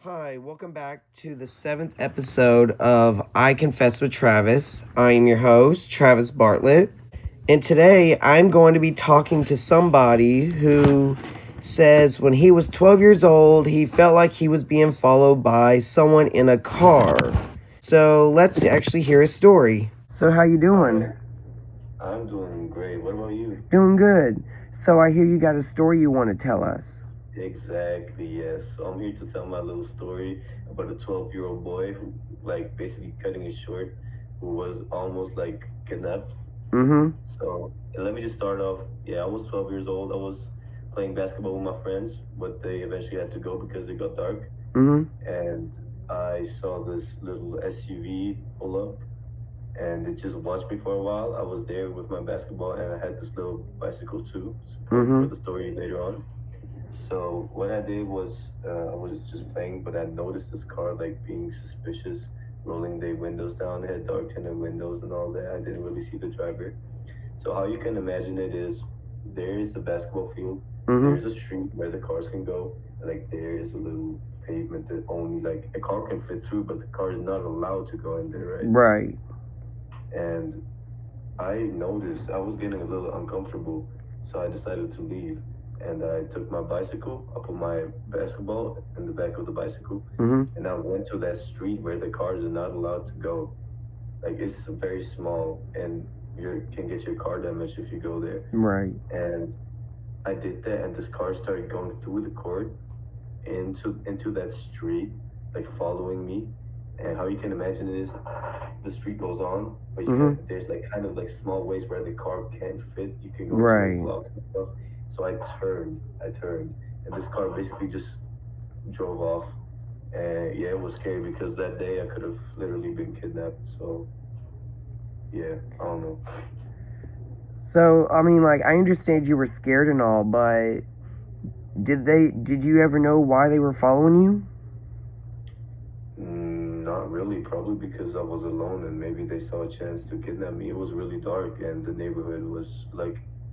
Hi, welcome back to the 7th episode of I Confess with Travis. I am your host, Travis Bartlett, and today I'm going to be talking to somebody who says when he was 12 years old, he felt like he was being followed by someone in a car. So let's actually hear his story. So how you doing? I'm doing great. What about you? Doing good. So I hear you got a story you want to tell us. Exactly, yes. So I'm here to tell my little story about a 12-year-old boy who, basically cutting it short, who was almost, kidnapped. Mm-hmm. So, let me just start off. Yeah, I was 12 years old. I was playing basketball with my friends, but they eventually had to go because it got dark. Mm-hmm. And I saw this little SUV pull up, and it just watched me for a while. I was there with my basketball, and I had this little bicycle too, for the story later on. So what I did was I was just playing, but I noticed this car being suspicious, rolling their windows down. They had dark tinted windows and all that. I didn't really see the driver. So how you can imagine it is there is the basketball field. There's a street where the cars can go. There is a little pavement that only a car can fit through, but the car is not allowed to go in there, right? Right. And I noticed I was getting a little uncomfortable, so I decided to leave. And I took my bicycle, I put my basketball in the back of the bicycle, and I went to that street where the cars are not allowed to go. It's very small, and you can get your car damaged if you go there. Right. And I did that, and this car started going through the court into that street, following me. And how you can imagine it is the street goes on, but there's kind of small ways where the car can't fit. You can go to blocks and stuff. So I turned, and this car basically just drove off. And yeah, it was scary because that day I could have literally been kidnapped. So yeah, I don't know. So, I mean, I understand you were scared and all, but did you ever know why they were following you? Not really, probably because I was alone and maybe they saw a chance to kidnap me. It was really dark and the neighborhood was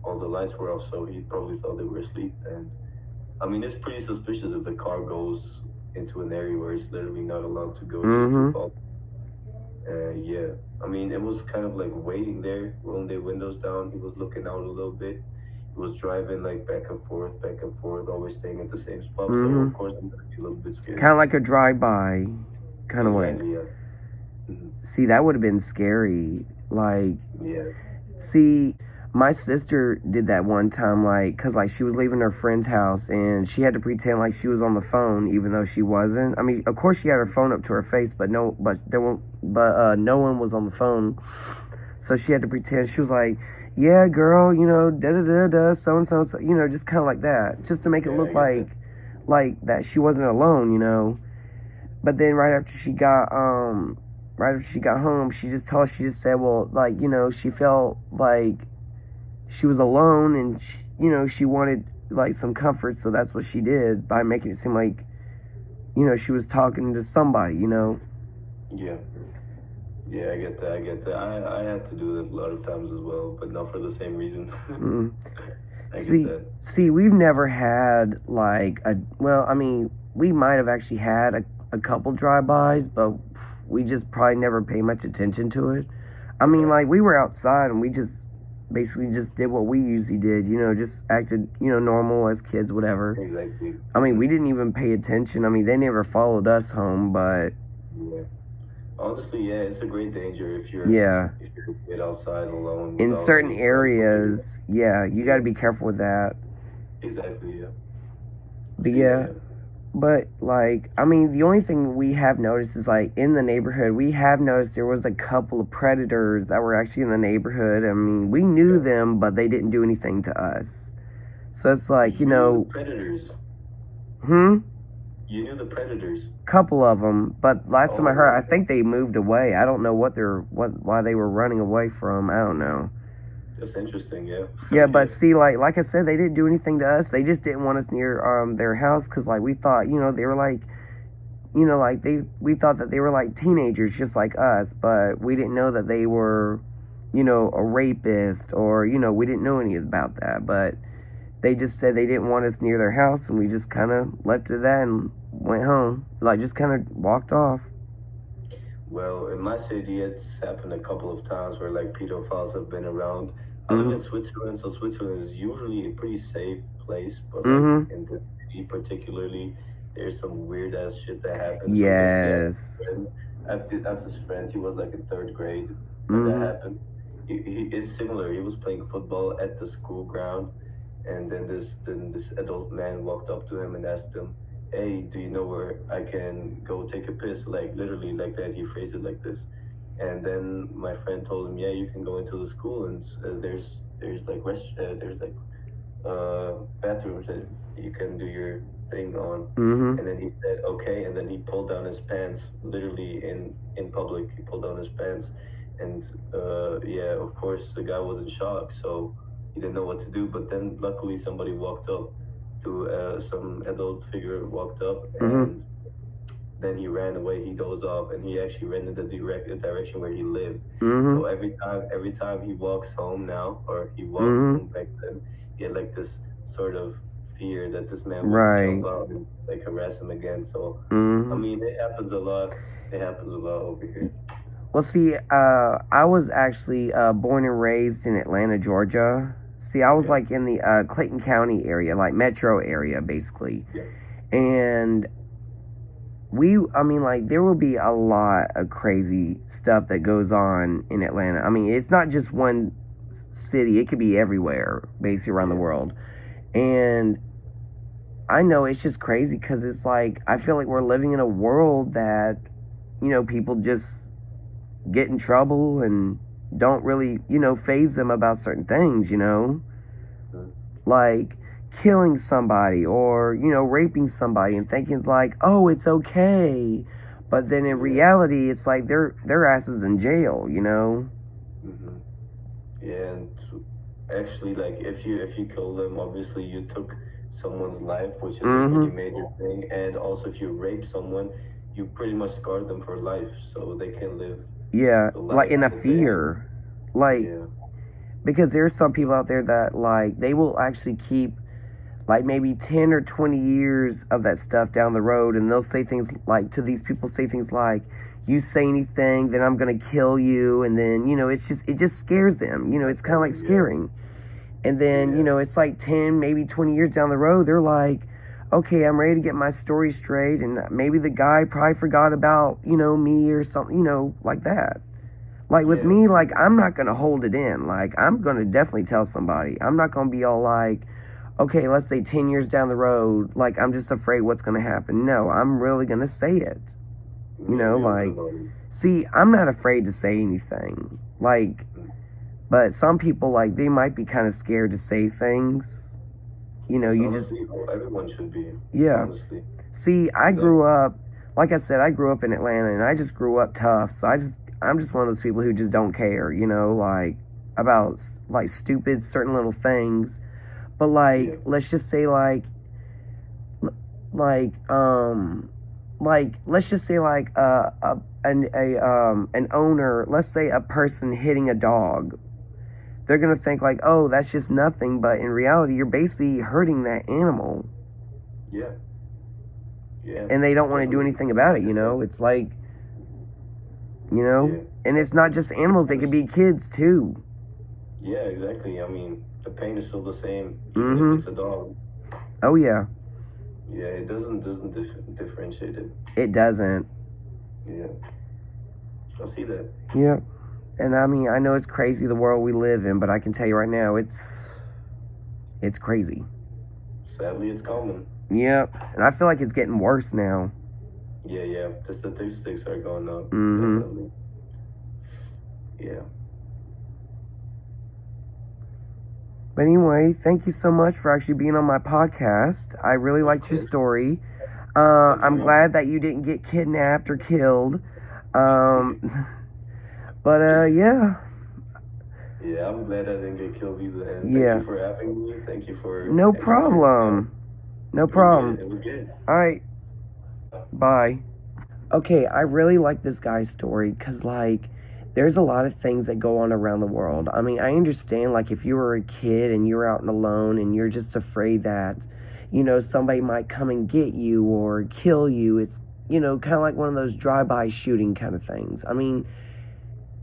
all the lights were off, so he probably thought they were asleep. And I mean, it's pretty suspicious if the car goes into an area where it's literally not allowed to go. Yeah, I mean, it was kind of waiting there, rolling their windows down. He was looking out a little bit. He was driving back and forth, always staying at the same spot. So of course I'm gonna be a little bit scared. Kind of like a drive-by kind of way. Yeah. See, that would have been scary. Yeah. See, my sister did that one time, because she was leaving her friend's house and she had to pretend like she was on the phone even though she wasn't. I mean, of course she had her phone up to her face, but no one was on the phone. So she had to pretend. She was like, yeah, girl, da-da-da-da, so-and-so, just kind of like that, just to make it look like that she wasn't alone, But then right after she got home, she just said, well, she felt like she was alone and, she wanted, some comfort, so that's what she did by making it seem like, she was talking to somebody, Yeah. Yeah, I get that. I had to do that a lot of times as well, but not for the same reason. See, we've never had, we might have actually had a couple drive-bys, but we just probably never paid much attention to it. I mean, we were outside and we just basically just did what we usually did, just acted, normal as kids, whatever. Exactly. I mean, we didn't even pay attention. I mean, they never followed us home, but... Yeah. Honestly, yeah, it's a great danger if you're a kid outside alone. In certain areas, yeah, you got to be careful with that. Exactly, yeah. But but I mean, the only thing we have noticed is in the neighborhood, we have noticed there was a couple of predators that were actually in the neighborhood. I mean, we knew them, but they didn't do anything to us. So it's predators. You knew the predators. Couple of them, but last time I heard, I think they moved away. I don't know why they were running away from. I don't know. That's interesting, yeah. Yeah, but see, like I said, they didn't do anything to us. They just didn't want us near their house because we thought, they were we thought that they were teenagers just like us, but we didn't know that they were, a rapist or we didn't know any about that. But they just said they didn't want us near their house, and we just kind of left it at that and went home. Like, just kind of walked off. Well, in my city, it's happened a couple of times where like pedophiles have been around. I live in Switzerland, so Switzerland is usually a pretty safe place, but like in the city particularly, there's some weird ass shit that happens. Yes. I have this friend. He was like in third grade when that happened. It's similar. He was playing football at the school ground, and then this adult man walked up to him and asked him, "Hey, do you know where I can go take a piss?" Like literally like that. He phrased it like this. And then my friend told him, "Yeah, you can go into the school and there's like bathrooms that you can do your thing on." And then he said, "Okay," and then he pulled down his pants, literally in public. He pulled down his pants, and yeah, of course the guy was in shock, so he didn't know what to do. But then luckily somebody walked up to some adult figure walked up, and then he ran away. He dozed off, and he actually ran in the direction where he lived. So every time he walks home now, or he walked home back then, he had like this sort of fear that this man would jump out and like harass him again. So I mean, it happens a lot. It happens a lot over here. Well, see, I was actually born and raised in Atlanta, Georgia. See, I was like in the Clayton County area, like metro area, basically. And I mean, like, there will be a lot of crazy stuff that goes on in Atlanta. I mean, it's not just one city. It could be everywhere, basically, around the world. And I know it's just crazy because it's like, I feel like we're living in a world that, you know, people just get in trouble and don't really, you know, faze them about certain things, you know? Like killing somebody or, you know, raping somebody and thinking like, oh, it's okay. But then in reality, it's like their ass is in jail, you know? Yeah, and actually, like, if you kill them, obviously you took someone's life, which is a pretty major thing. And also, if you rape someone, you pretty much scar them for life, so they can live. Yeah, like in a fear. Like, because there's some people out there that, like, they will actually keep, like, maybe 10 or 20 years of that stuff down the road, and they'll say things like, to these people, say things like, you say anything, then I'm going to kill you, and then, you know, it just scares them. You know, it's kind of like scaring. And then, you know, it's like 10, maybe 20 years down the road, they're like, okay, I'm ready to get my story straight, and maybe the guy probably forgot about, you know, me or something, you know, like that. Like, with me, like, I'm not going to hold it in. Like, I'm going to definitely tell somebody. I'm not going to be all like, okay, let's say 10 years down the road, like, I'm just afraid what's going to happen. No, I'm really going to say it. You know, like, see, I'm not afraid to say anything. Like, but some people, like, they might be kind of scared to say things. You know, you just... Everyone should be. Yeah. Honestly. See, I grew up, like I said, I grew up in Atlanta, and I just grew up tough, so I'm just one of those people who just don't care, you know, like, about, like, stupid certain little things. But, like, let's just say, like, let's just say, like, an owner, let's say a person hitting a dog. They're going to think, like, oh, that's just nothing, but in reality, you're basically hurting that animal. Yeah. And they don't want to do anything about it, you know? It's like, you know? And it's not just animals, they could be kids, too. Yeah, exactly. I mean, the pain is still the same, even if it's a dog. Oh, yeah. Yeah, it doesn't differentiate it. It doesn't. Yeah. I see that. Yeah. And I mean, I know it's crazy the world we live in, but I can tell you right now, it's crazy. Sadly, it's common. Yep. And I feel like it's getting worse now. Yeah. The statistics are going up. Definitely. Yeah. But anyway, thank you so much for actually being on my podcast. I really liked your story. I'm glad that you didn't get kidnapped or killed. But, yeah. Yeah, I'm glad I didn't get killed either. And thank you for having me. Thank you for... No problem. No problem. It was good. All right. Bye. Okay, I really like this guy's story because, like, there's a lot of things that go on around the world. I mean, I understand, like, if you were a kid and you're out and alone and you're just afraid that, somebody might come and get you or kill you. It's, kind of like one of those drive-by shooting kind of things. I mean,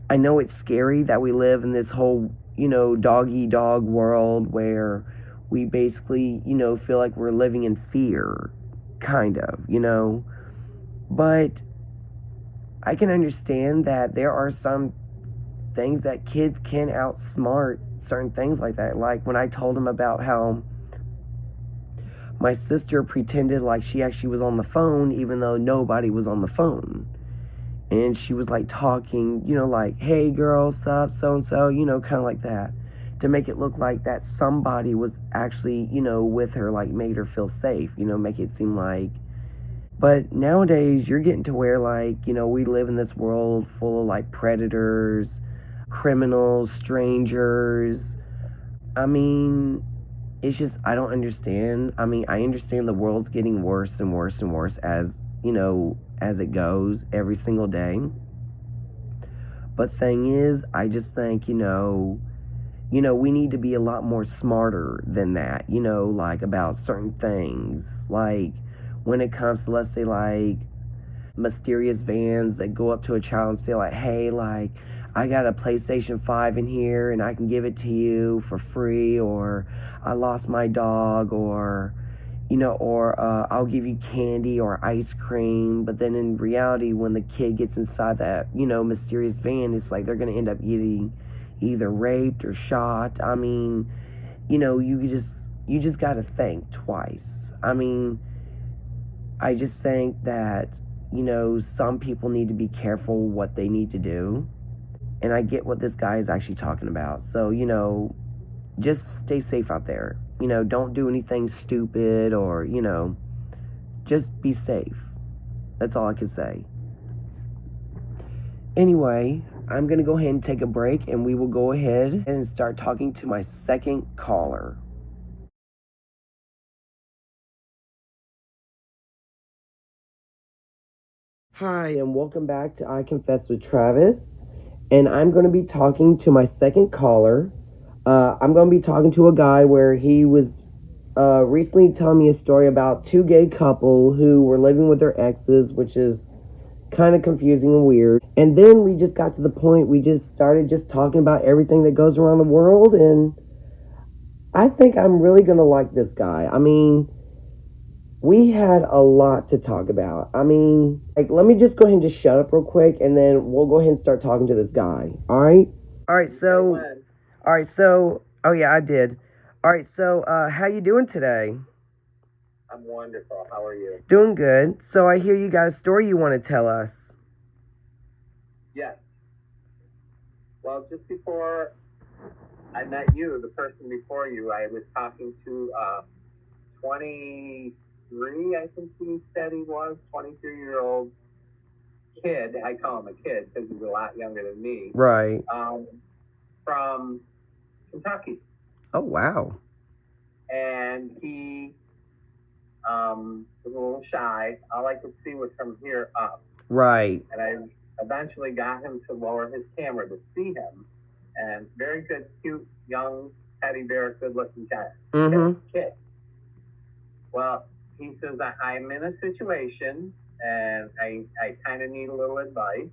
I know it's scary that we live in this whole, dog-eat-dog world where we basically, feel like we're living in fear, kind of, But I can understand that there are some things that kids can outsmart certain things like that. Like when I told him about how my sister pretended like she actually was on the phone even though nobody was on the phone. And she was like talking, like, hey girl, sup, so and so, kind of like that. To make it look like that somebody was actually, with her, like made her feel safe, make it seem like. But nowadays you're getting to where like, we live in this world full of like predators, criminals, strangers. I mean, it's just, I don't understand. I mean, I understand the world's getting worse and worse and worse as, as it goes every single day. But thing is, I just think, we need to be a lot more smarter than that, like about certain things. Like when it comes to, let's say, like mysterious vans that go up to a child and say like, hey, like, I got a PlayStation 5 in here and I can give it to you for free, or I lost my dog, or I'll give you candy or ice cream. But then in reality, when the kid gets inside that, mysterious van, it's like they're going to end up getting either raped or shot. I mean, you just got to think twice. I mean, I just think that, some people need to be careful what they need to do. And I get what this guy is actually talking about. So, just stay safe out there. Don't do anything stupid or, just be safe. That's all I can say. Anyway, I'm going to go ahead and take a break and we will go ahead and start talking to my second caller. Hi, and welcome back to I Confess with Travis. And I'm going to be talking to my second caller. I'm going to be talking to a guy where he was recently telling me a story about two gay couple who were living with their exes, which is kind of confusing and weird. And then we just got to the point, we just started just talking about everything that goes around the world. And I think I'm really going to like this guy. I mean, we had a lot to talk about. I mean, like, let me just go ahead and just shut up real quick, and then we'll go ahead and start talking to this guy. All right? Oh yeah, I did. All right, so, how you doing today? I'm wonderful. How are you? Doing good. So I hear you got a story you want to tell us. Yes. Well, just before I met you, the person before you, I was talking to 23, I think he said he was, 23-year-old kid. I call him a kid because he's a lot younger than me. Right. From Kentucky. Oh, wow. And he was a little shy. All I could see was from here up. Right. And I eventually got him to lower his camera to see him. And very good, cute, young, teddy bear, good-looking guy. Mm-hmm. Kid. Well, he says, I'm in a situation, and I kind of need a little advice.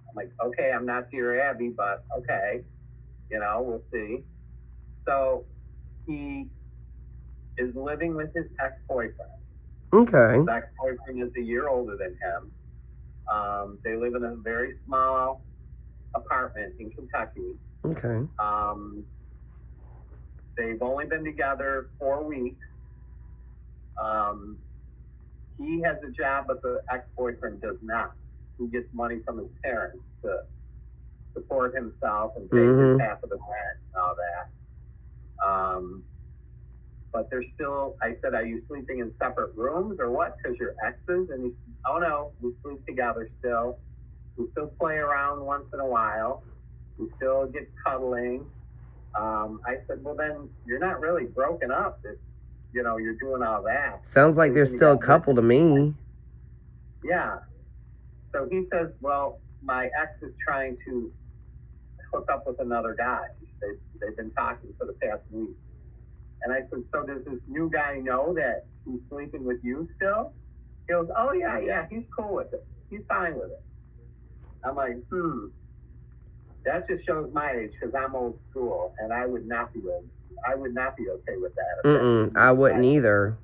I'm like, okay, I'm not dear Abby, but okay. We'll see. So he is living with his ex-boyfriend. Okay. His ex-boyfriend is a year older than him. They live in a very small apartment in Kentucky. Okay. They've only been together 4 weeks. He has a job, but the ex-boyfriend does not. He gets money from his parents to support himself and pay his half of the rent and all that. But they're still, I said, are you sleeping in separate rooms or what? Because you're exes? And he said, oh no, we sleep together still. We still play around once in a while. We still get cuddling. I said, well then, you're not really broken up if, you're doing all that. Sounds like they're still a couple to me. Yeah. So he says, well, my ex is trying to hook up with another guy. They've been talking for the past week. And I said, so does this new guy know that he's sleeping with you still? He goes, oh, yeah, he's cool with it. He's fine with it. I'm like, that just shows my age because I'm old school, and I would not be okay with that. I wouldn't either.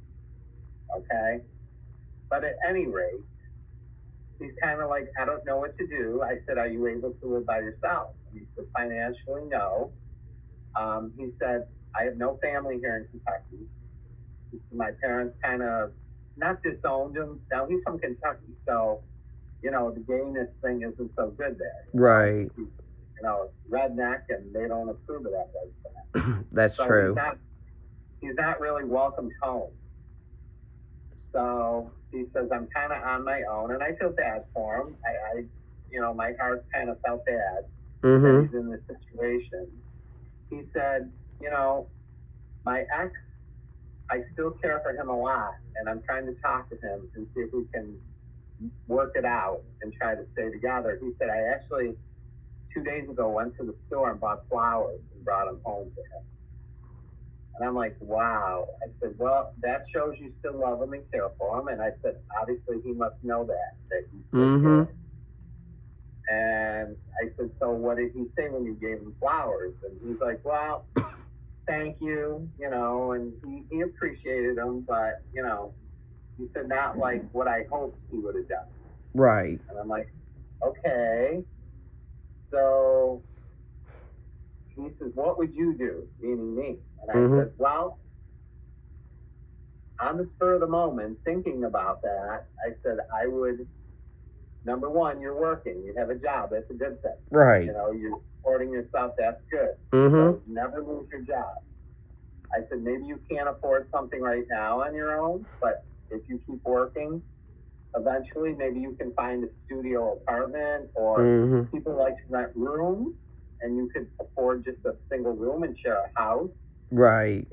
Okay? But at any rate, he's kind of like, I don't know what to do. I said, are you able to live by yourself? And he said, financially, no. He said, I have no family here in Kentucky. My parents kind of not disowned him. Now, he's from Kentucky, so, the gayness thing isn't so good there. Right. Redneck, and they don't approve of that lifestyle. That's so true. He's not really welcomed home. So he says, I'm kind of on my own, and I feel bad for him. I my heart kind of felt bad that he's in this situation. He said, my ex, I still care for him a lot, and I'm trying to talk to him and see if we can work it out and try to stay together. He said, I actually 2 days ago went to the store and bought flowers and brought them home to him. And I'm like, wow. I said, well, that shows you still love him and care for him. And I said, obviously he must know that you still care. And I said, so what did he say when you gave him flowers? And he's like, well, thank you, and he appreciated them, but, he said not like what I hoped he would have done. Right. And I'm like, okay. So he says, what would you do? Meaning me. And I said, well, on the spur of the moment, thinking about that, I said, I would, number one, you're working. You have a job. That's a good thing. Right. You're supporting yourself. That's good. So never lose your job. I said, maybe you can't afford something right now on your own, but if you keep working, eventually maybe you can find a studio apartment, or people like to rent rooms, and you could afford just a single room and share a house. Right.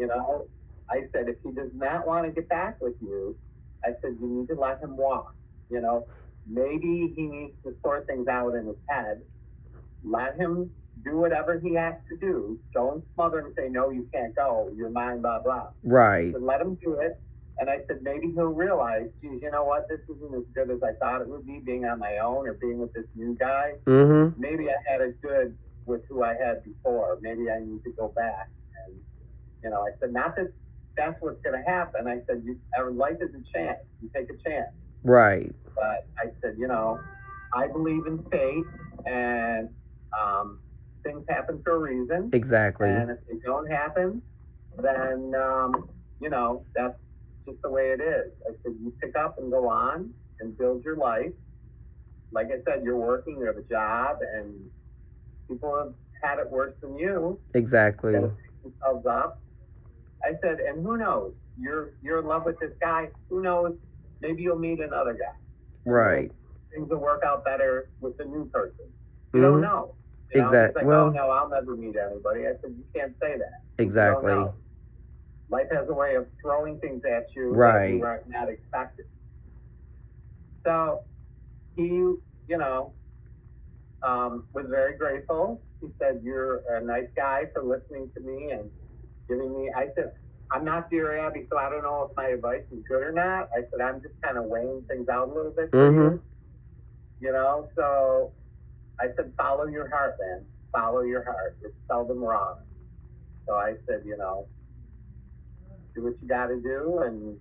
I said, if he does not want to get back with you, I said, you need to let him walk. Maybe he needs to sort things out in his head. Let him do whatever he has to do. Don't smother him and say, no, you can't go. You're mine, blah, blah. Right. So let him do it. And I said, maybe he'll realize, geez, you know what? This isn't as good as I thought it would be, being on my own or being with this new guy. Maybe I had it good with who I had before. Maybe I need to go back. And, I said, not that that's what's going to happen. I said, life is a chance. You take a chance. Right. But I said, I believe in fate, and things happen for a reason. Exactly. And if they don't happen, then, that's just the way it is. I said, you pick up and go on and build your life. Like I said, you're working, you have a job, and people have had it worse than you. Exactly. They pick themselves up. I said, and who knows? You're in love with this guy. Who knows? Maybe you'll meet another guy. Right. Things will work out better with the new person. You don't know. Exactly. Like, well, oh, no, I'll never meet anybody. I said, you can't say that. Exactly. You don't know. Life has a way of throwing things at you that you are not expected. So he, was very grateful. He said, you're a nice guy for listening to me and giving me, I said, I'm not Dear Abby, so I don't know if my advice is good or not. I said, I'm just kind of weighing things out a little bit for you. So I said, follow your heart, man. Follow your heart. It's seldom wrong. So I said, do what you got to do and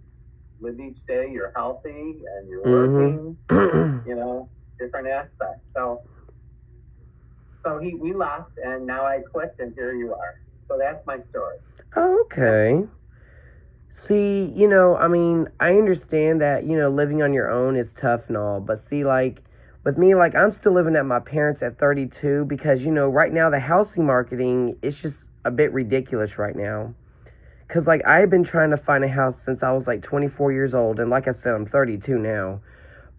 live each day. You're healthy and you're working, different aspects. So we left, and now I clicked, and here you are. So that's my story. Okay. See, I understand that, living on your own is tough and all, but see, with me, I'm still living at my parents' at 32 because, right now the housing marketing is just a bit ridiculous right now. Because, I've been trying to find a house since I was, 24 years old, and like I said, I'm 32 now.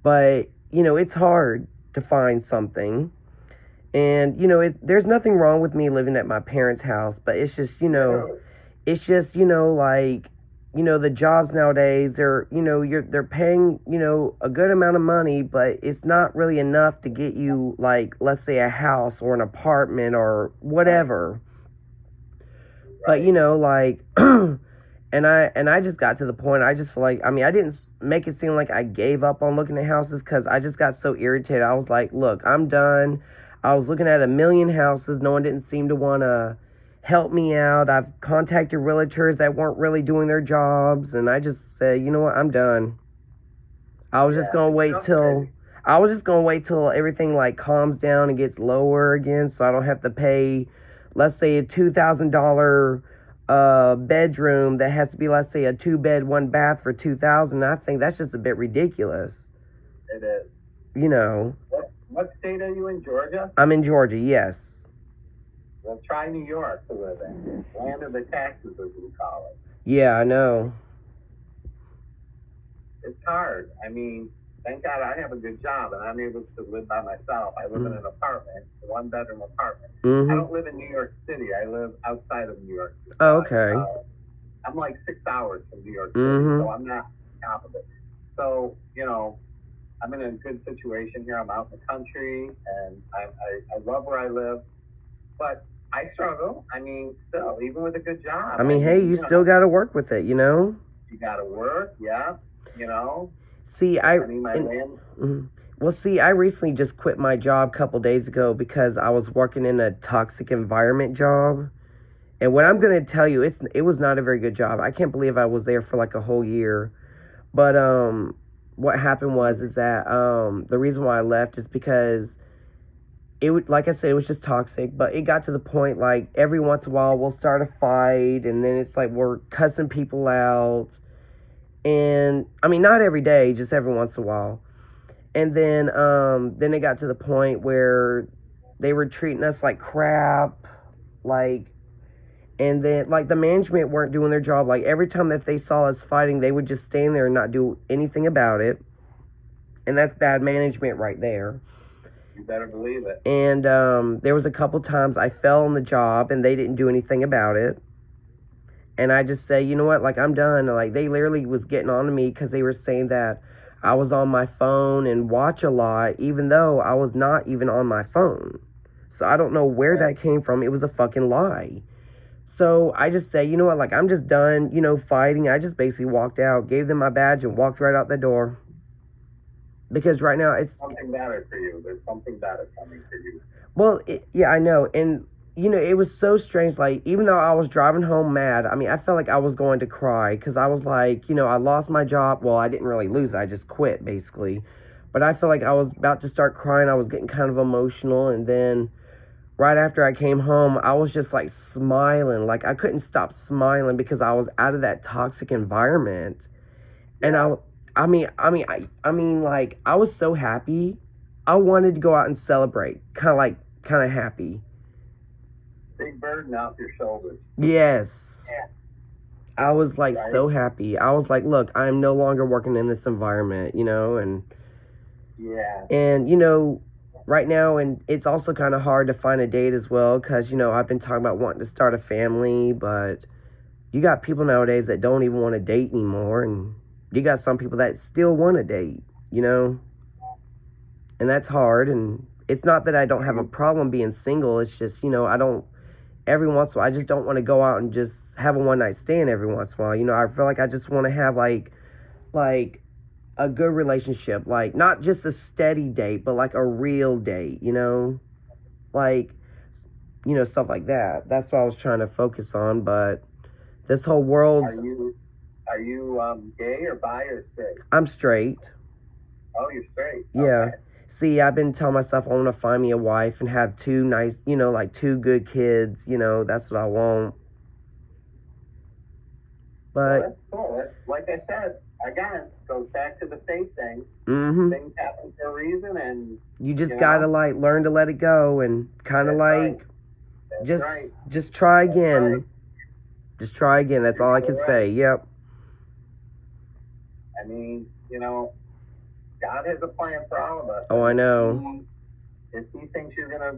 But, it's hard to find something. And, there's nothing wrong with me living at my parents' house, but it's just, the jobs nowadays, they're paying, a good amount of money, but it's not really enough to get you, let's say a house or an apartment or whatever. Right. But, And I just got to the point, I just feel like, I mean, I didn't make it seem like I gave up on looking at houses, because I just got so irritated. I was like, look, I'm done. I was looking at a million houses. No one didn't seem to want to help me out. I've contacted realtors that weren't really doing their jobs, and I just said, you know what, I'm done. I was just gonna wait till everything like calms down and gets lower again, so I don't have to pay, let's say, a $2,000 bedroom that has to be, let's say, a 2-bed 1-bath for $2,000. I think that's just a bit ridiculous. It is. You know. What state are you in? Georgia? I'm in Georgia, yes. Well, try New York to live in. Land of the taxes, as we call it. Yeah, I know. It's hard. I mean, thank God I have a good job and I'm able to live by myself. I live in an apartment, a 1-bedroom apartment. I don't live in New York City. I live outside of New York City. Oh, okay. I'm like 6 hours from New York City, so I'm not on top of it. So, you know, I'm in a good situation here. I'm out in the country and I love where I live, but I struggle. I mean, still, even with a good job. I mean, hey, you still got to work with it, you know? You got to work, yeah. You know, see, I recently just quit my job a couple days ago because I was working in a toxic environment job. And what I'm going to tell you, it was not a very good job. I can't believe I was there for like a whole year. But what happened is that the reason why I left is because like I said, it was just toxic. But it got to the point, like, every once in a while we'll start a fight, and then it's like we're cussing people out. And I mean, not every day, just every once in a while. And then it got to the point where they were treating us like crap, like, and then like the management weren't doing their job. Like, every time that they saw us fighting, they would just stand there and not do anything about it. And that's bad management right there. You better believe it. And there was a couple times I fell on the job and they didn't do anything about it. And I just say, you know what, like, I'm done. Like, they literally was getting on to me because they were saying that I was on my phone and watch a lot, even though I was not even on my phone. So I don't know where that came from. It was a fucking lie. So I just say, you know what, like, I'm just done, you know, fighting. I just basically walked out, gave them my badge, and walked right out the door. Because right now it's something better for you. There's something better coming for you. Well, yeah, I know. And you know, it was so strange, like, even though I was driving home mad, I mean, I felt like I was going to cry, because I was like, you know, I lost my job. Well, I didn't really lose it, I just quit, basically. But I felt like I was about to start crying. I was getting kind of emotional, and then right after I came home, I was just, like, smiling. Like, I couldn't stop smiling because I was out of that toxic environment. And I mean, like, I was so happy. I wanted to go out and celebrate, kind of happy. Big burden off your shoulders. Yes. Yeah. I was like so happy. I was like, look, I'm no longer working in this environment, you know, and you know, right now, and it's also kind of hard to find a date as well, because, you know, I've been talking about wanting to start a family, but you got people nowadays that don't even want to date anymore, and you got some people that still want to date, you know, and that's hard. And it's not that I don't have a problem being single. It's just, you know, every once in a while, I just don't want to go out and just have a one-night stand every once in a while. You know, I feel like I just want to have, like a good relationship. Like, not just a steady date, but, like, a real date, you know? Like, you know, stuff like that. That's what I was trying to focus on, but this whole world... Are you gay or bi or straight? I'm straight. Oh, you're straight? Yeah. Okay. See, I've been telling myself I want to find me a wife and have 2 nice, you know, like 2 good kids. You know, that's what I want. But well, that's cool. Like I said, again, goes back to the faith thing. Things happen for a reason, and you just gotta like learn to let it go and kind of like just try again. Right. Just try again. That's all I can say. Yep. I mean, you know, God has a plan for all of us. Oh, I know. If he thinks you're gonna,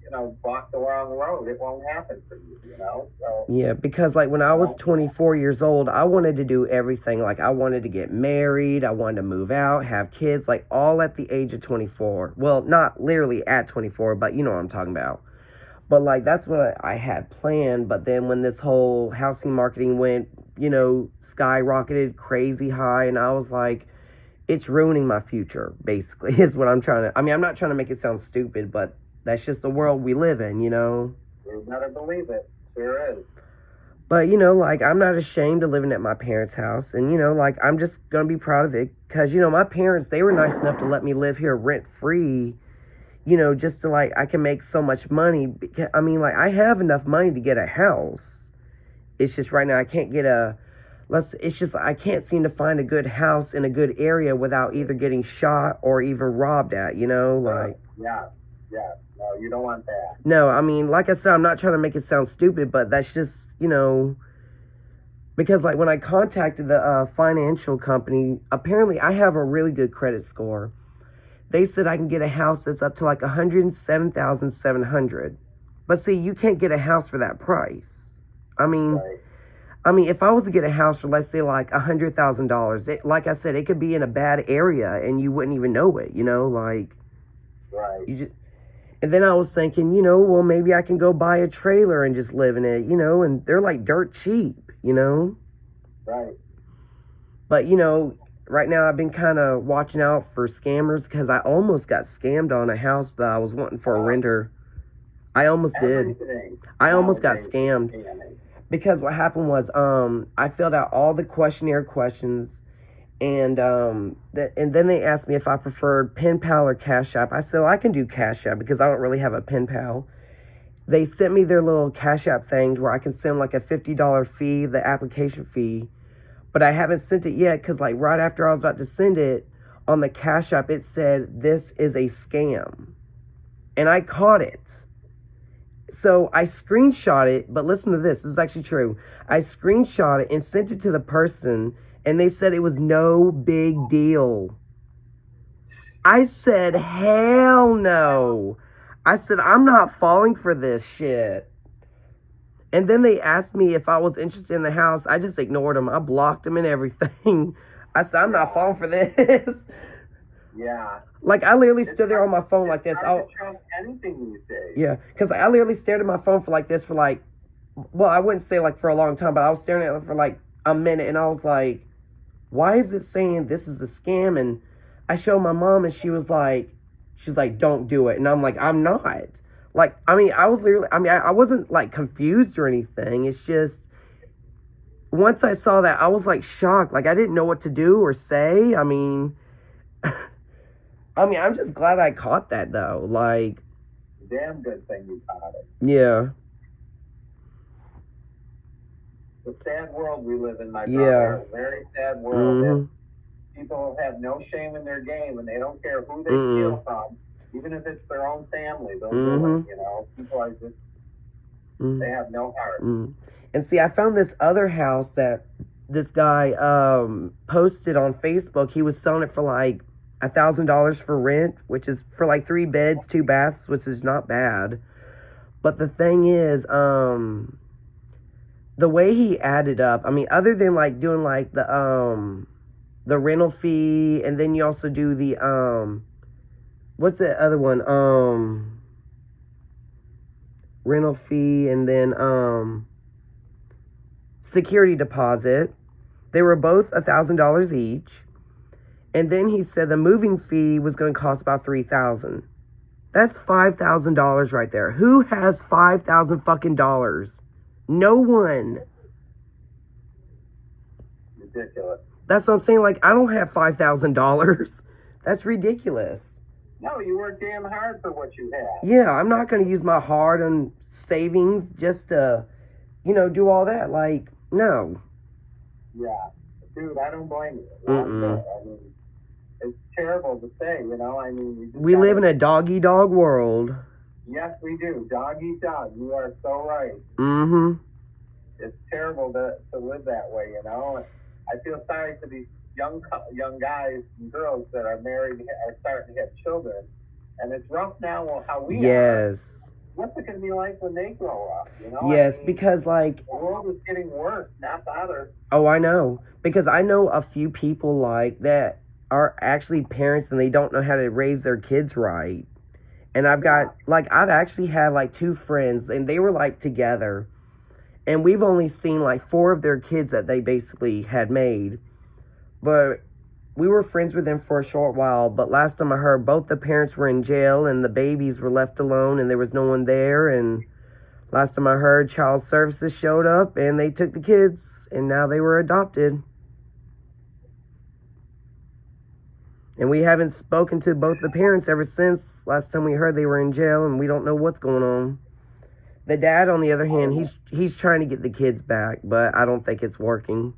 you know, walk the wrong road, it won't happen for you, you know? So yeah, because like when I was 24 years old, I wanted to do everything. Like, I wanted to get married, I wanted to move out, have kids, like all at the age of 24. Well, not literally at 24, but you know what I'm talking about. But like, that's what I had planned. But then when this whole housing marketing went skyrocketed crazy high, and I was like, it's ruining my future, basically, is what I'm trying to, I'm not trying to make it sound stupid, but that's just the world we live in, You better believe it. Sure is. But, I'm not ashamed of living at my parents' house, and, I'm just going to be proud of it, because, my parents, they were nice enough to let me live here rent-free, just to, I can make so much money. I have enough money to get a house. It's just right now I can't get I can't seem to find a good house in a good area without either getting shot or even robbed at, Yeah. No, you don't want that. No, like I said, I'm not trying to make it sound stupid, but that's just, because, when I contacted the financial company, apparently I have a really good credit score. They said I can get a house that's up to, $107,700. But, see, you can't get a house for that price. Right. If I was to get a house for, let's say, $100,000, like I said, it could be in a bad area, and you wouldn't even know it, Right. And then I was thinking, well, maybe I can go buy a trailer and just live in it, and they're, dirt cheap, Right. But, right now I've been kind of watching out for scammers, because I almost got scammed on a house that I was wanting for a renter. I almost did. I almost got scammed. Because what happened was, I filled out all the questionnaire questions, and then they asked me if I preferred pen pal or Cash App. I said, well, I can do Cash App because I don't really have a pen pal. They sent me their little Cash App things where I can send a $50 fee, the application fee, but I haven't sent it yet because right after I was about to send it, on the Cash App it said, this is a scam, and I caught it. So I screenshot it, but listen to this. This is actually true. I screenshot it and sent it to the person, and they said it was no big deal. I said, hell no. I said, I'm not falling for this shit. And then they asked me if I was interested in the house. I just ignored them. I blocked them and everything. I said, I'm not falling for this. Yeah. I literally stood there on my phone like this. It's hard to trust anything these days. Yeah, because I literally stared at my phone for this for well, I wouldn't say for a long time, but I was staring at it for a minute, and I was like, why is it saying this is a scam? And I showed my mom, and she's like, don't do it. And I'm like, I'm not. I was literally, I wasn't confused or anything. It's just, once I saw that, I was shocked. I didn't know what to do or say. I'm just glad I caught that, though. Damn good thing you caught it. Yeah. The sad world we live in, my brother. A very sad world. Mm-hmm. People have no shame in their game, and they don't care who they steal from, even if it's their own family. They'll do it, People are just, they have no heart. And see, I found this other house that this guy posted on Facebook. He was selling it for $1,000 for rent, which is for 3 beds, 2 baths, which is not bad. But the thing is, the way he added up, other than doing the rental fee, and then you also do the what's the other one? Rental fee, and then security deposit. They were both $1,000 each. And then he said the moving fee was going to cost about $3,000. That's $5,000 right there. Who has $5,000 fucking dollars? No one. Ridiculous. That's what I'm saying. I don't have $5,000. That's ridiculous. No, you work damn hard for what you have. Yeah, I'm not going to use my hard-earned savings just to, do all that. No. Yeah. Dude, I don't blame you. It's terrible to say, we live in a dog-eat-dog world. Yes, we do. Dog-eat-dog. You are so right. Mm-hmm. It's terrible to live that way, I feel sorry for these young guys and girls that are married, are starting to have children. And it's rough now how we are. What's it going to be like when they grow up, Yes, because, the world is getting worse, not better. Oh, I know. Because I know a few people, that are actually parents and they don't know how to raise their kids right. And I've got, I've actually had, 2 friends, and they were, together. And we've only seen like 4 of their kids that they basically had made. But we were friends with them for a short while. But last time I heard, both the parents were in jail and the babies were left alone and there was no one there. And last time I heard, child services showed up and they took the kids and now they were adopted. And we haven't spoken to both the parents ever since last time we heard they were in jail, and we don't know what's going on. The dad, on the other hand, he's trying to get the kids back, but I don't think it's working.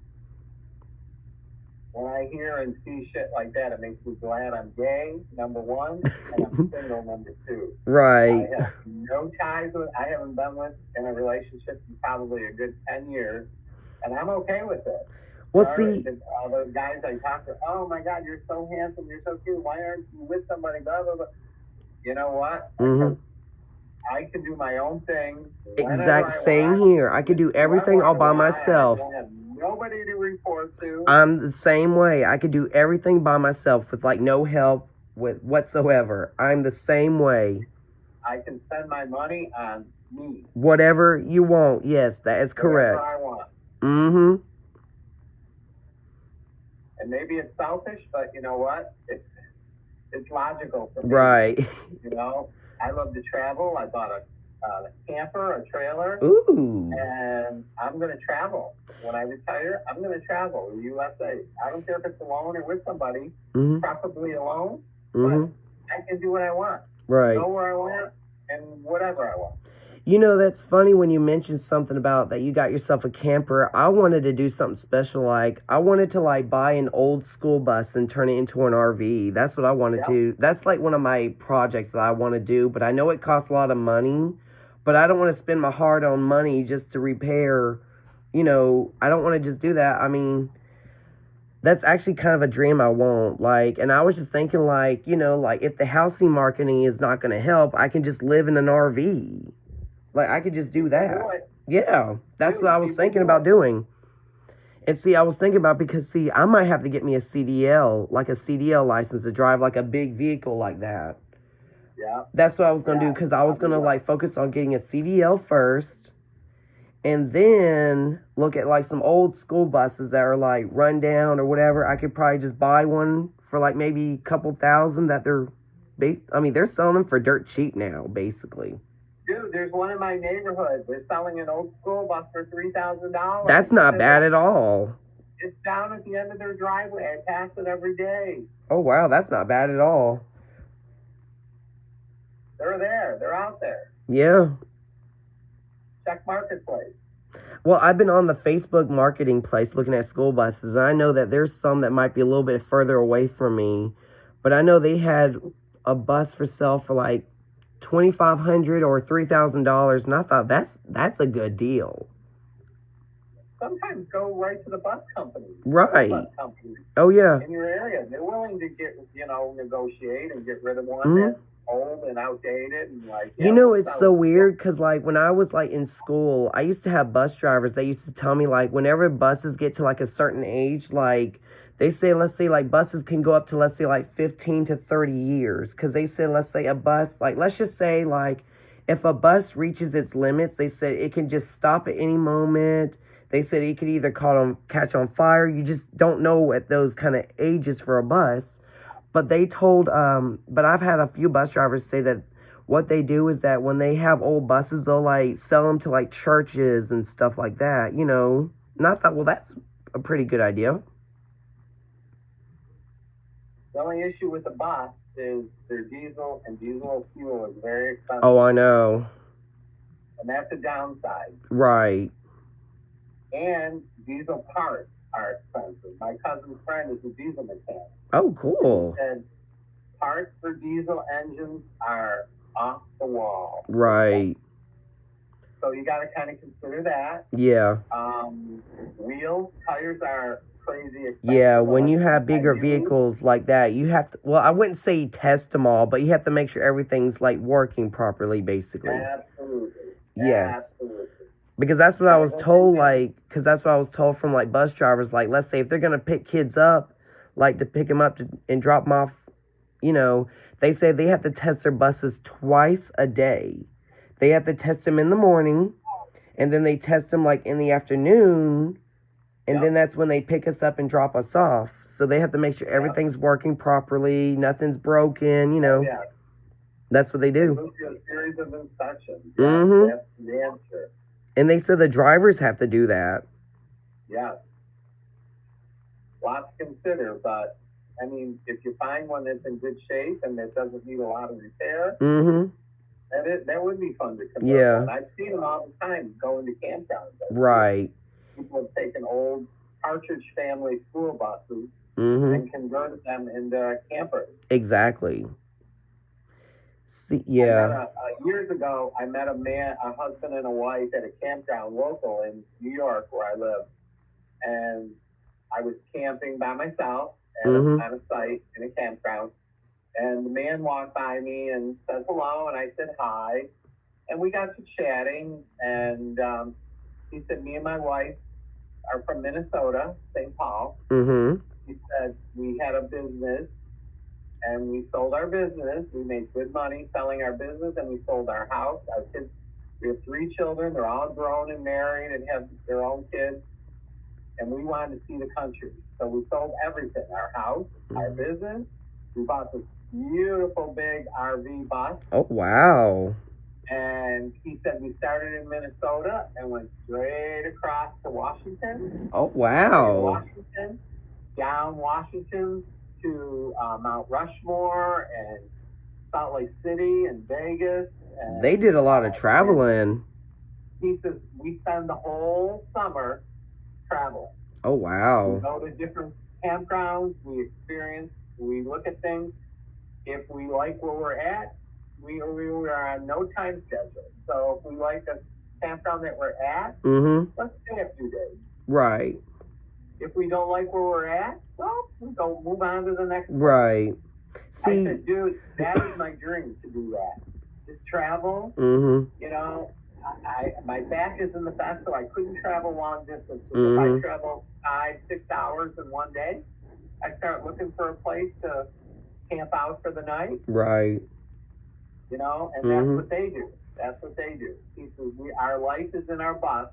When I hear and see shit like that, it makes me glad I'm gay, number one, and I'm single, number two. Right. I have no ties with, I haven't been with in a relationship in probably a good 10 years, and I'm okay with it. Well, see, all those guys I talk to, oh my God, you're so handsome, you're so cute, why aren't you with somebody, blah, blah, blah. You know what? Mm-hmm. I can do my own thing. Exact same here. I could do everything all by myself. I have nobody to report to. I'm the same way. I could do everything by myself with like no help with whatsoever. I'm the same way. I can spend my money on me. Whatever you want. Yes, that is correct. Whatever I want. Mm-hmm. And maybe it's selfish, but you know what? It's logical for me. Right. You know, I love to travel. I bought a camper, a trailer. Ooh. And I'm going to travel. When I retire, I'm going to travel the USA. I don't care if it's alone or with somebody, preferably alone, but I can do what I want. Right. Go where I want and whatever I want. You know, that's funny when you mentioned something about that you got yourself a camper. I wanted to do something special. Like, I wanted to, like, buy an old school bus and turn it into an RV. That's what I want to do. That's, like, one of my projects that I want to do. But I know it costs a lot of money. But I don't want to spend my hard-earned money just to repair. You know, I don't want to just do that. I mean, that's actually kind of a dream I want. Like, and I was just thinking, like, you know, like, if the housing marketing is not going to help, I can just live in an RV. Like, I could just do that. Yeah, that's what I was thinking about doing. And see, I was thinking about, because see, I might have to get me a CDL, like a CDL license to drive like a big vehicle like that. Yeah. That's what I was going to do, because I was going to like focus on getting a CDL first. And then look at like some old school buses that are like run down or whatever. I could probably just buy one for like maybe a couple thousand that they're selling them for dirt cheap now, basically. Dude, there's one in my neighborhood. They're selling an old school bus for $3,000. That's not bad at all. It's down at the end of their driveway. I pass it every day. Oh, wow. That's not bad at all. They're there. They're out there. Yeah. Check Marketplace. Well, I've been on the Facebook marketing place looking at school buses, and I know that there's some that might be a little bit further away from me. But I know they had a bus for sale for like $2,500 or $3,000, and I thought that's a good deal. Sometimes go right to the bus company. Right. Bus company oh yeah. in your area, they're willing to negotiate and get rid of one that's old and outdated and like. You know, it's so weird because like when I was like in school, I used to have bus drivers. They used to tell me like whenever buses get to like a certain age, like. They say, let's say, like, buses can go up to, let's say, like, 15 to 30 years. Because they said, let's say, a bus, like, let's just say, like, if a bus reaches its limits, they said it can just stop at any moment. They said it could either catch on fire. You just don't know at those kind of ages for a bus. But they told, but I've had a few bus drivers say that what they do is that when they have old buses, they'll, like, sell them to, like, churches and stuff like that, you know. And I thought, well, that's a pretty good idea. The only issue with the bus is their diesel, and diesel fuel is very expensive. Oh, I know. And that's a downside. Right. And diesel parts are expensive. My cousin's friend is a diesel mechanic. Oh, cool. He said parts for diesel engines are off the wall. Right. So you got to kind of consider that. Yeah. Wheels, tires are crazy expensive. Yeah, when you have bigger vehicles like that, you have to, well, I wouldn't say test them all, but you have to make sure everything's like working properly, basically. Absolutely. Yes. Absolutely. Because that's what I was told, like, because that's what I was told from like bus drivers, like, let's say if they're going to pick kids up, like to pick them up and drop them off, you know, they say they have to test their buses twice a day. They have to test them in the morning, and then they test them like in the afternoon, and then that's when they pick us up and drop us off. So they have to make sure everything's working properly, nothing's broken, you know. Yeah. That's what they do. They go through a series of inspections. Mm-hmm. That's the answer. And they said the drivers have to do that. Yeah. Lots to consider, but I mean, if you find one that's in good shape and that doesn't need a lot of repair, that would be fun to convert. Yeah. And I've seen them all the time going to campgrounds. Right. People have taken old Partridge Family school buses and converted them into campers. Exactly. See, yeah. Years ago, I met a husband and a wife at a campground local in New York where I live. And I was camping by myself on a site in a campground. And the man walked by me and said hello, and I said hi. And we got to chatting, and he said, me and my wife are from Minnesota, St. Paul. He said, we had a business, and we sold our business. We made good money selling our business, and we sold our house. Our kids, we have 3 children. They're all grown and married and have their own kids. And we wanted to see the country. So we sold everything, our house, our business. We bought this beautiful big RV bus. Oh, wow. And he said we started in Minnesota and went straight across to Washington. Oh, wow. Washington, down Washington to Mount Rushmore and Salt Lake City and Vegas. And, they did a lot of traveling. He says we spend the whole summer traveling. Oh, wow. We go to different campgrounds. We experience. We look at things. If we like where we're at, we are on no time schedule. So if we like the campground that we're at, let's stay a few days. Right. If we don't like where we're at, well, we go move on to the next place. Right. See, I said, dude, that is my dream to do that. Just travel. You know, my back isn't the best, so I couldn't travel long distance. If I travel 5-6 hours in one day, I start looking for a place to camp out for the night. Right. You know, and that's what they do. That's what they do. He says, our life is in our bus.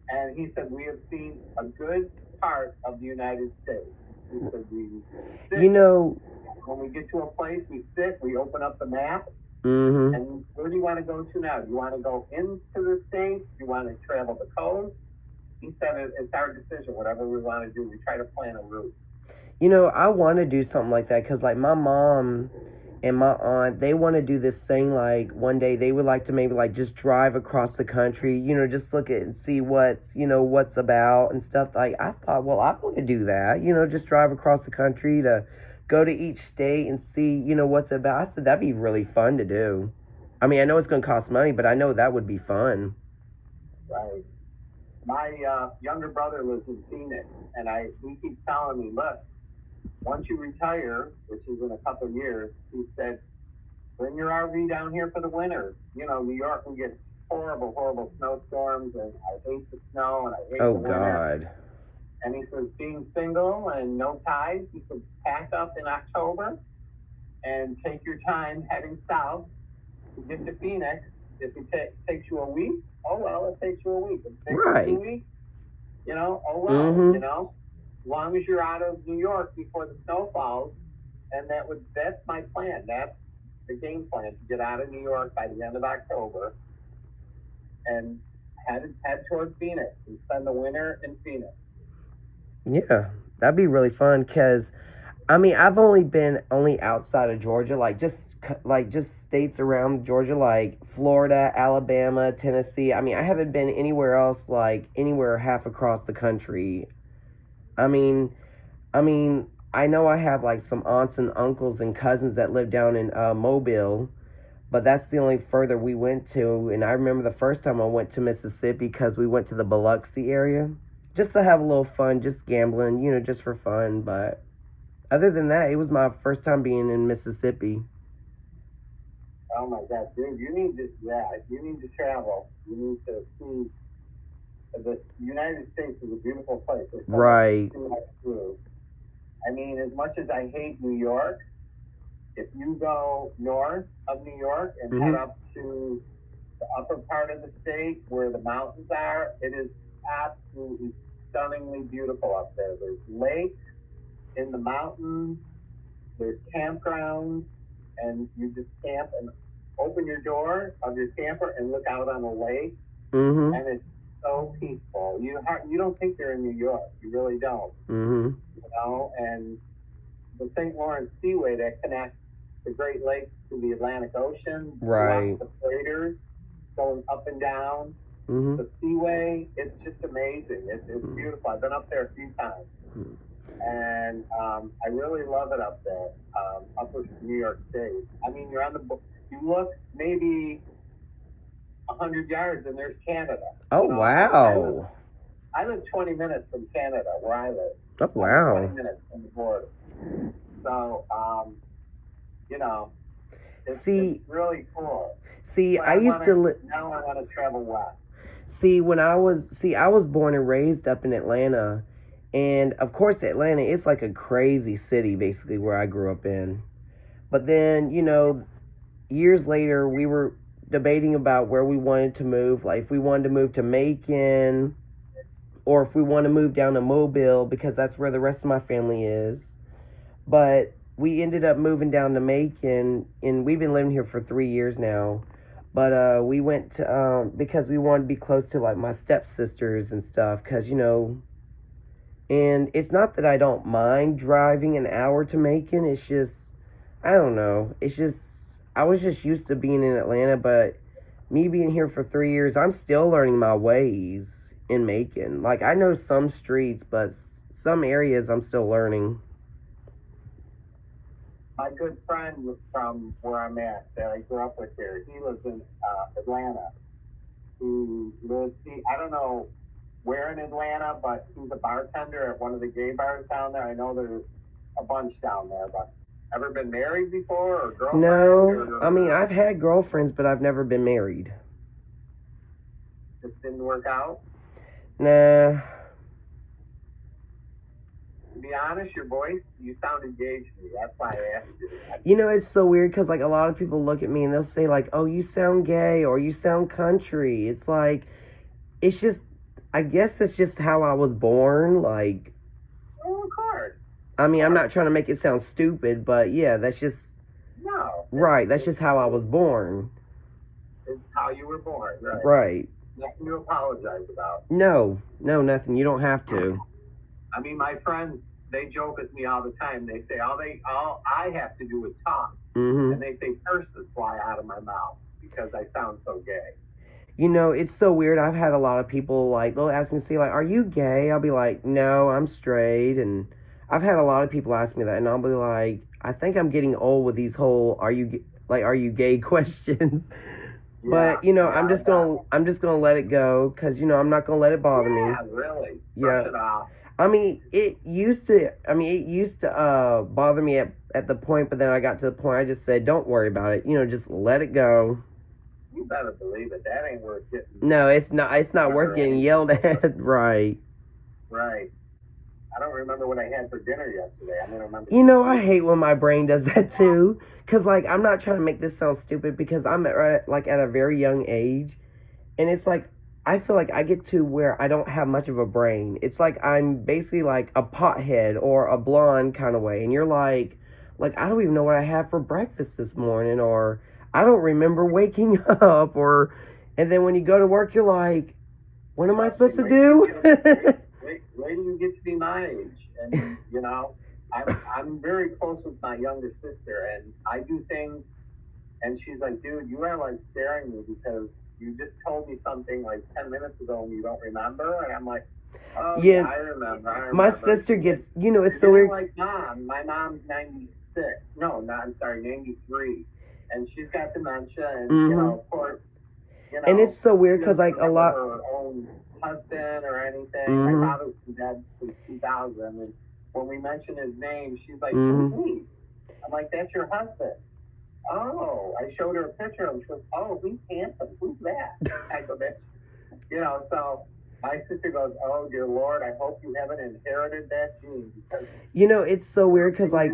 And he said, we have seen a good part of the United States. He said, we sit. You know, when we get to a place, we sit, we open up the map. And where do you want to go to now? Do you want to go into the States? Do you want to travel the coast? He said, it's our decision, whatever we want to do. We try to plan a route. You know, I want to do something like that because, like, my mom and my aunt, they want to do this thing, like, one day they would like to maybe, like, just drive across the country, you know, just look at and see what's, you know, what's about and stuff. Like, I thought, well, I want to do that, you know, just drive across the country to go to each state and see, you know, what's about. I said, that'd be really fun to do. I mean, I know it's going to cost money, but I know that would be fun. Right. My younger brother lives in Phoenix, and he keeps telling me, look, once you retire, which is in a couple of years, he said, bring your RV down here for the winter. You know, New York, we get horrible, horrible snowstorms, and I hate the snow, and I hate the winter. Oh, God. And he says, being single and no ties, he said, pack up in October and take your time heading south to get to Phoenix. If it takes you a week, oh, well, it takes you a week. If it takes you 2 weeks, you know, oh, well, you know. As long as you're out of New York before the snow falls, and that's my plan. That's the game plan, to get out of New York by the end of October and head towards Phoenix and spend the winter in Phoenix. Yeah, that'd be really fun because, I mean, I've only been outside of Georgia, like just states around Georgia, like Florida, Alabama, Tennessee. I mean, I haven't been anywhere else, like anywhere half across the country. I mean, I know I have like some aunts and uncles and cousins that live down in Mobile, but that's the only further we went to. And I remember the first time I went to Mississippi because we went to the Biloxi area just to have a little fun, just gambling, you know, just for fun. But other than that, it was my first time being in Mississippi. Oh my God, dude, you need to travel. You need to see. The United States is a beautiful place. Right. I mean, as much as I hate New York, if you go north of New York and head up to the upper part of the state where the mountains are. It is absolutely stunningly beautiful up there. There's lakes in the mountains, there's campgrounds, and you just camp and open your door of your camper and look out on a lake, Mm-hmm. and it's so peaceful. You don't think you're in New York. You really don't. Mm-hmm. You know, and the St. Lawrence Seaway that connects the Great Lakes to the Atlantic Ocean, Right. the freighters going up and down Mm-hmm. the Seaway. It's just amazing. It's beautiful. I've been up there a few times, and I really love it up there, upper New York State. I mean, you look maybe 100 yards and there's Canada. Oh, You know, wow. I live 20 minutes from Canada, where I live. Oh, wow. 20 minutes from the border. So, you know, it's really cool. See, But I used to live. Now I want to travel west. See, I was born and raised up in Atlanta, and of course, Atlanta is like a crazy city, basically, where I grew up in. But then, you know, years later, we were debating about where we wanted to move, like if we wanted to move to Macon, or if we want to move down to Mobile, because that's where the rest of my family is. But we ended up moving down to Macon, and we've been living here for 3 years now. But we went to, because we wanted to be close to, like, my stepsisters and stuff, because, you know, and it's not that I don't mind driving an hour to Macon, it's just, I don't know, it's just, I was just used to being in Atlanta, but me being here for 3 years, I'm still learning my ways in Macon. Like, I know some streets, but some areas I'm still learning. My good friend from where I'm at, that I grew up with here, he lives in Atlanta. I don't know where in Atlanta, but he's a bartender at one of the gay bars down there. I know there's a bunch down there, but ever been married before or girlfriend? No, I mean, I've had girlfriends, but I've never been married. Just didn't work out? Nah. To be honest, your voice, you sound engaged to me. That's why I asked you. You know, it's so weird because, like, a lot of people look at me and they'll say, like, oh, you sound gay or you sound country. It's like, it's just, I guess it's just how I was born. Like, Oh, of course. I mean, I'm not trying to make it sound stupid, but yeah, that's just, No. right, that's just how I was born. It's how you were born, right? Right. Nothing to apologize about. No, nothing. You don't have to. I mean, my friends, they joke with me all the time. They say, all I have to do is talk. Mm-hmm. And they say curses fly out of my mouth because I sound so gay. You know, it's so weird. I've had a lot of people, like, they'll ask me, say, like, are you gay? I'll be like, no, I'm straight. And I've had a lot of people ask me that, and I'll be like, I think I'm getting old with these whole, are you gay questions. Yeah, but, you know, yeah, I'm just gonna let it go, because, you know, I'm not gonna let it bother me. Yeah, really. Yeah. Brush it off. I mean, it used to bother me at the point, but then I got to the point I just said, don't worry about it. You know, just let it go. You better believe it. That ain't worth getting. No, it's not worth getting yelled at. Right. Right. I don't remember what I had for dinner yesterday. I don't remember. You know, I hate when my brain does that too. Because, like, I'm not trying to make this sound stupid, because I'm at a very young age. And it's like, I feel like I get to where I don't have much of a brain. It's like I'm basically like a pothead or a blonde kind of way. And you're like, I don't even know what I had for breakfast this morning, or I don't remember waking up, and then when you go to work, you're like, what am I supposed to do? Wait till you get to be my age. And, you know, I'm very close with my younger sister, and I do things, and she's like, dude, you are like scaring me because you just told me something like 10 minutes ago and you don't remember. And I'm like, oh, yeah, I remember. My sister gets, you know, it's so weird. Like mom. My mom's 96. No, I'm sorry, 93. And she's got dementia, and, you know, of course, you know. And it's so weird because, like, a lot. Her own husband or anything. Mm-hmm. My father's been dead since 2000. And when we mention his name, she's like, who's he? I'm like, that's your husband. Oh, I showed her a picture of him. She goes, oh, he's handsome. Who's that? I go, you know, so my sister goes, oh, dear Lord, I hope you haven't inherited that gene. Because you know, it's so weird because, like,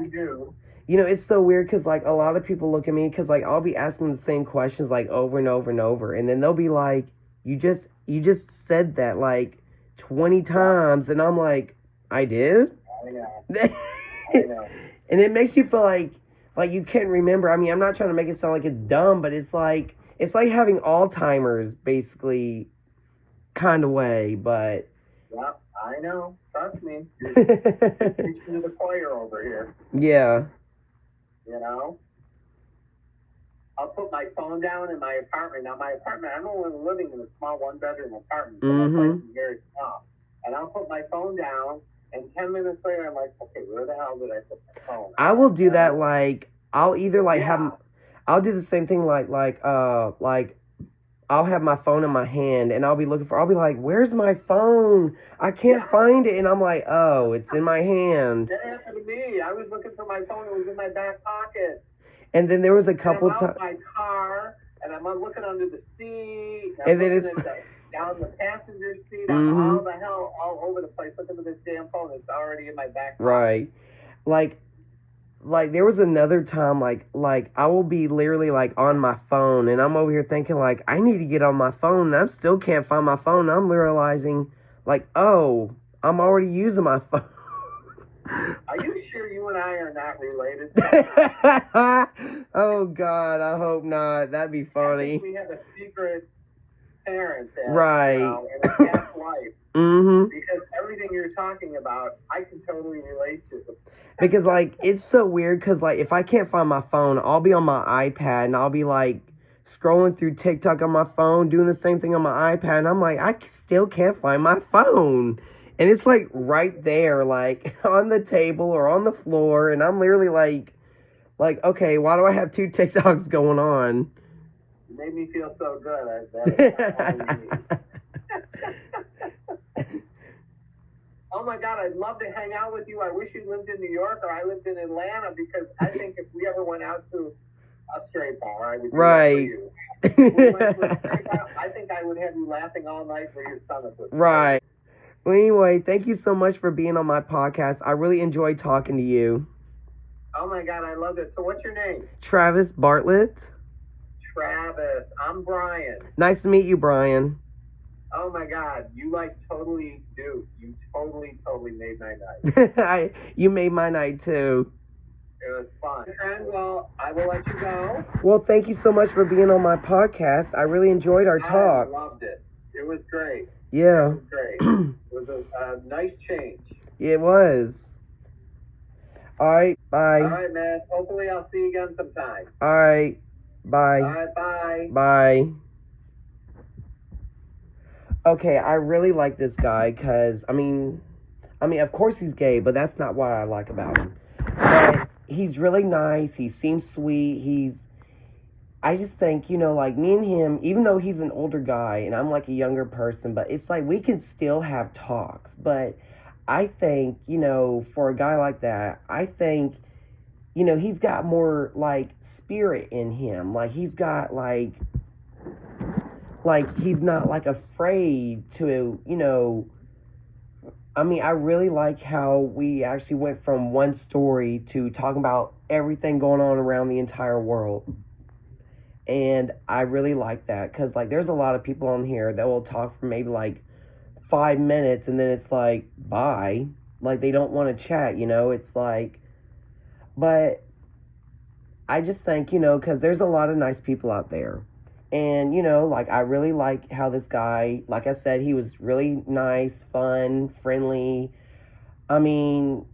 You know, it's so weird because, like, a lot of people look at me because, like, I'll be asking the same questions, like, over and over and over. And then they'll be like, you just said that, like, 20 times. And I'm like, I did? I know. I know. And it makes you feel like you can't remember. I mean, I'm not trying to make it sound like it's dumb, but it's like having Alzheimer's, basically, kind of way, but... Yeah, I know. Trust me. You're preaching to the choir over here. Yeah. You know? I'll put my phone down in my apartment. Now, my apartment, I'm only living in a small one-bedroom apartment, so my place is very small. And I'll put my phone down, and 10 minutes later, I'm like, okay, where the hell did I put my phone? I will do that, like, I'll either, like, I'll do the same thing, like, I'll have my phone in my hand, and I'll be like, where's my phone? I can't find it. And I'm like, oh, it's in my hand. That happened to me. I was looking for my phone. It was in my back pocket. And then there was a couple times. I'm out my car, and I'm looking under the seat. And then it's down the passenger seat. I'm all over the place looking at this damn phone. It's already in my back pocket. Right. Like there was another time, like I will be literally, like, on my phone, and I'm over here thinking, like, I need to get on my phone, and I still can't find my phone. I'm realizing, like, oh, I'm already using my phone. Are you sure you and I are not related? Oh, God, I hope not. That'd be funny. I think we have a secret parent there. Right. You know, in a past life. Mm-hmm. Because everything you're talking about, I can totally relate to. Because, like, it's so weird because, like, if I can't find my phone, I'll be on my iPad and I'll be, like, scrolling through TikTok on my phone, doing the same thing on my iPad, and I'm like, I still can't find my phone. And it's, like, right there, like, on the table or on the floor, and I'm literally like, okay, why do I have 2 TikToks going on? You made me feel so good. That's all you need. Oh my God, I'd love to hang out with you. I wish you lived in New York or I lived in Atlanta, because I think if we ever went out to a straight bar, I would do that for you. If we went to a straight bar, I think I would have you laughing all night where your stomach was. Right. Well, anyway, thank you so much for being on my podcast. I really enjoyed talking to you. Oh my God, I love it. So what's your name? Travis Bartlett. Travis. I'm Brian. Nice to meet you, Brian. Oh my God, you totally do. You totally made my night. You made my night too. It was fun. And well, I will let you go. Well, thank you so much for being on my podcast. I really enjoyed our talks. I loved it. It was great. Yeah. It was great. It was a nice change. It was. All right, bye. All right, man. Hopefully I'll see you again sometime. All right, bye. All right, bye. Bye. Okay, I really like this guy because, I mean, of course he's gay, but that's not what I like about him. But he's really nice. He seems sweet. I just think, you know, like, me and him, even though he's an older guy and I'm, like, a younger person, but it's like we can still have talks. But I think, you know, for a guy like that, I think, you know, he's got more, like, spirit in him. Like, he's got, like, he's not, like, afraid to, you know, I mean, I really like how we actually went from one story to talking about everything going on around the entire world. And I really like that because, like, there's a lot of people on here that will talk for maybe, like, 5 minutes and then it's like, bye. Like, they don't want to chat, you know? It's like, but I just think, you know, because there's a lot of nice people out there. And, you know, like, I really like how this guy, like I said, he was really nice, fun, friendly. I mean,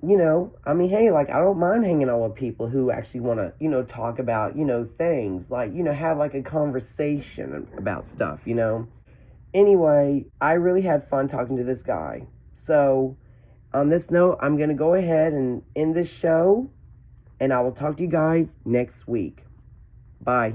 you know, hey, like, I don't mind hanging out with people who actually want to, you know, talk about, you know, things. Like, you know, have, like, a conversation about stuff, you know. Anyway, I really had fun talking to this guy. So, on this note, I'm going to go ahead and end this show. And I will talk to you guys next week. Bye.